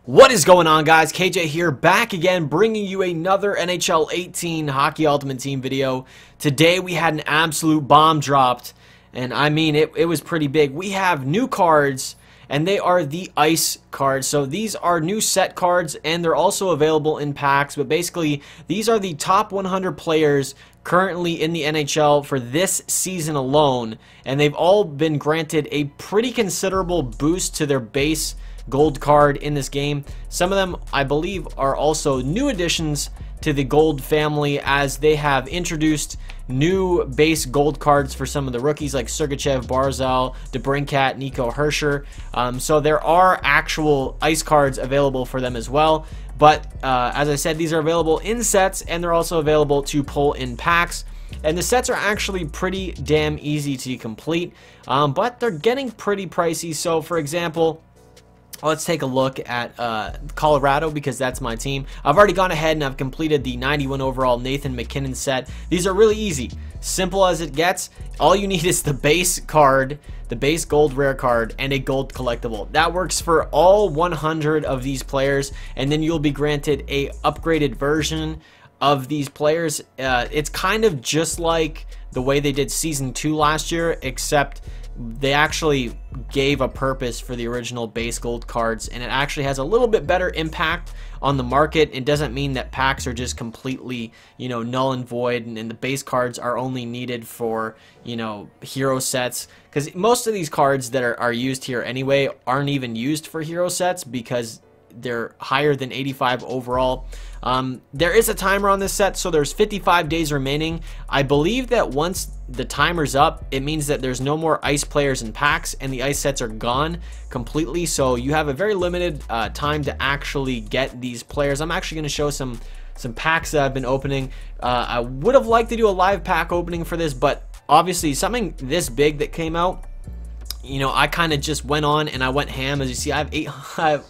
What is going on, guys? KJ here, back again, bringing you another NHL 18 Hockey Ultimate Team video. Today we had an absolute bomb dropped, and I mean it was pretty big. We have new cards, and they are the ice cards. So these are new set cards, and they're also available in packs. But basically, these are the top 100 players currently in the NHL for this season alone, and they've all been granted a pretty considerable boost to their base gold card in this game. Some of them, I believe, are also new additions to the gold family, as they have introduced new base gold cards for some of the rookies like Sergachev, Barzal, DeBrincat, Nico Herscher. So there are actual ice cards available for them as well. But as I said, these are available in sets, and they're also available to pull in packs. And the sets are actually pretty damn easy to complete, but they're getting pretty pricey. So for example, let's take a look at Colorado, because that's my team. I've already gone ahead and I've completed the 91 overall Nathan MacKinnon set. These are really easy, simple as it gets. All you need is the base card, the base gold rare card, and a gold collectible. That works for all 100 of these players, and then you'll be granted a upgraded version of these players. It's kind of just like the way they did Season 2 last year, except they actually gave a purpose for the original base gold cards, and it actually has a little bit better impact on the market. It doesn't mean that packs are just completely, you know, null and void, and the base cards are only needed for, you know, hero sets, because most of these cards that are used here anyway aren't even used for hero sets because they're higher than 85 overall. There is a timer on this set, so there's 55 days remaining. I believe that once the timer's up, it means that there's no more ice players in packs, and the ice sets are gone completely. So you have a very limited time to actually get these players. I'm actually going to show some packs that I've been opening. I would have liked to do a live pack opening for this, but obviously something this big that came out, you know, I kind of just went on and I went ham. As you see, I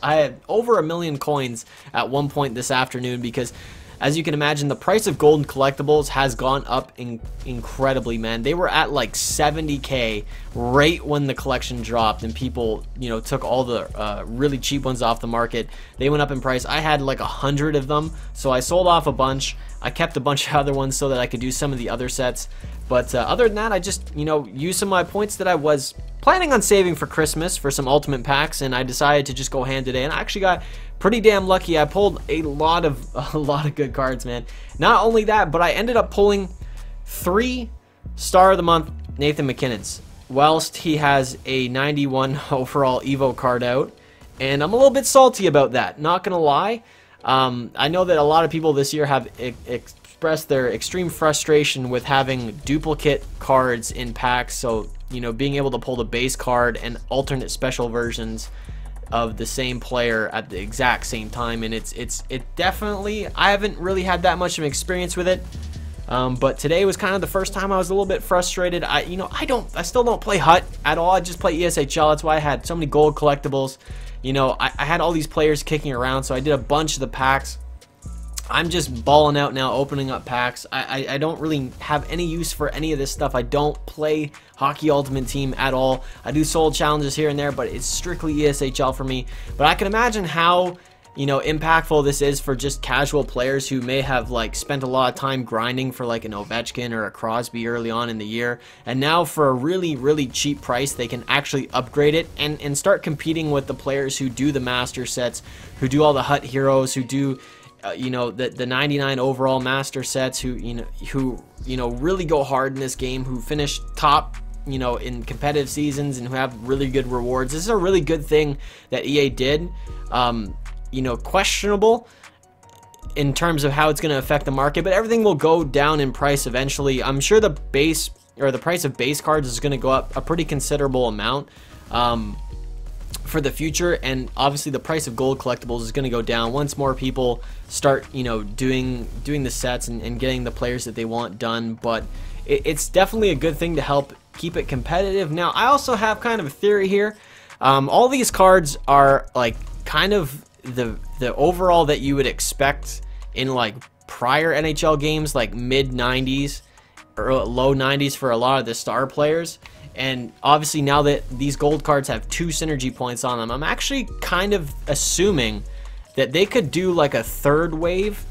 had over 1 million coins at one point this afternoon, because as you can imagine, the price of gold collectibles has gone up incredibly, man. They were at like 70k right when the collection dropped, and people, you know, took all the really cheap ones off the market. They went up in price. I had like 100 of them, so I sold off a bunch. I kept a bunch of other ones so that I could do some of the other sets. But other than that, I just, you know, used some of my points that I was planning on saving for Christmas for some ultimate packs, and I decided to just go hand today, and I actually got pretty damn lucky. I pulled a lot of good cards, man. Not only that, but I ended up pulling 3 Star of the Month Nathan MacKinnons, whilst he has a 91 overall Evo card out, and I'm a little bit salty about that, not gonna lie. I know that a lot of people this year have expressed their extreme frustration with having duplicate cards in packs. So, you know, being able to pull the base card and alternate special versions of the same player at the exact same time, and it definitely, I haven't really had that much of an experience with it. But today was kind of the first time I was a little bit frustrated. I still don't play HUT at all. I just play ESHL. That's why I had so many gold collectibles. You know, I had all these players kicking around, so I did a bunch of the packs. I'm just balling out now, opening up packs. I don't really have any use for any of this stuff. I don't play Hockey Ultimate Team at all. I do soul challenges here and there, but it's strictly ESHL for me. But I can imagine how, you know, impactful this is for just casual players who may have like spent a lot of time grinding for like an Ovechkin or a Crosby early on in the year, and now for a really cheap price they can actually upgrade it and start competing with the players who do the master sets, who do all the HUT heroes, who do you know, the 99 overall master sets, who really go hard in this game, who finish top, you know, in competitive seasons, and who have really good rewards. This is a really good thing that EA did. You know, questionable in terms of how it's going to affect the market, but everything will go down in price eventually. I'm sure the base, or the price of base cards, is going to go up a pretty considerable amount for the future, and obviously the price of gold collectibles is going to go down once more people start, you know, doing the sets and getting the players that they want done. But it's definitely a good thing to help keep it competitive. Now, I also have kind of a theory here. All these cards are like kind of the overall that you would expect in like prior NHL games, like mid 90s or low 90s for a lot of the star players. And obviously now that these gold cards have 2 synergy points on them, I'm actually kind of assuming that they could do like a third wave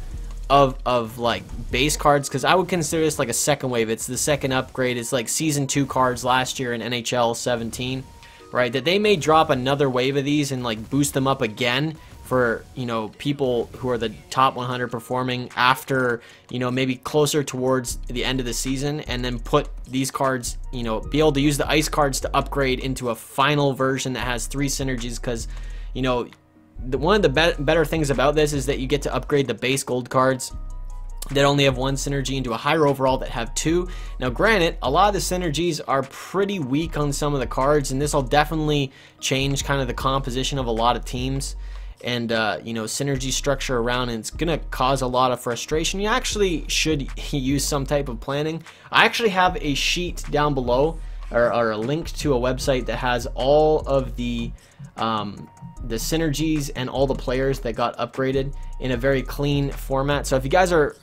of like base cards, because I would consider this like a second wave. It's the second upgrade. It's like season 2 cards last year in NHL 17, right? That they may drop another wave of these and like boost them up again for, you know, people who are the top 100 performing after, you know, maybe closer towards the end of the season, and then put these cards, you know, be able to use the ice cards to upgrade into a final version that has 3 synergies. Because, you know, one of the better things about this is that you get to upgrade the base gold cards that only have 1 synergy into a higher overall that have 2. Now granted, a lot of the synergies are pretty weak on some of the cards, and this will definitely change kind of the composition of a lot of teams and you know, synergy structure around, and it's gonna cause a lot of frustration. You actually should use some type of planning. I actually have a sheet down below, or a link to a website that has all of the synergies and all the players that got upgraded in a very clean format. So if you guys are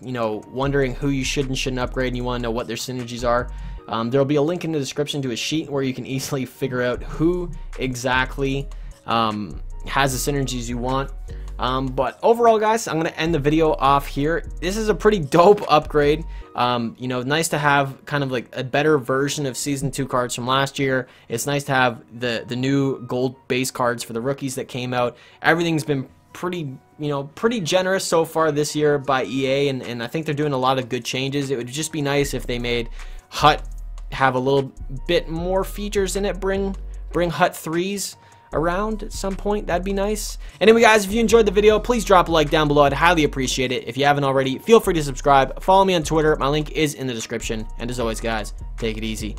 you know, wondering who you should and shouldn't upgrade, and you want to know what their synergies are, there'll be a link in the description to a sheet where you can easily figure out who exactly has the synergies you want. But overall, guys, I'm gonna end the video off here. This is a pretty dope upgrade. You know, nice to have kind of like a better version of season 2 cards from last year. It's nice to have the new gold base cards for the rookies that came out. Everything's been pretty, you know, pretty generous so far this year by EA, and I think they're doing a lot of good changes. It would just be nice if they made HUT have a little bit more features in it. Bring HUT 3s around at some point. That'd be nice. Anyway, guys, if you enjoyed the video, please drop a like down below. I'd highly appreciate it. If you haven't already, feel free to subscribe. Follow me on Twitter. My link is in the description. And as always, guys, take it easy.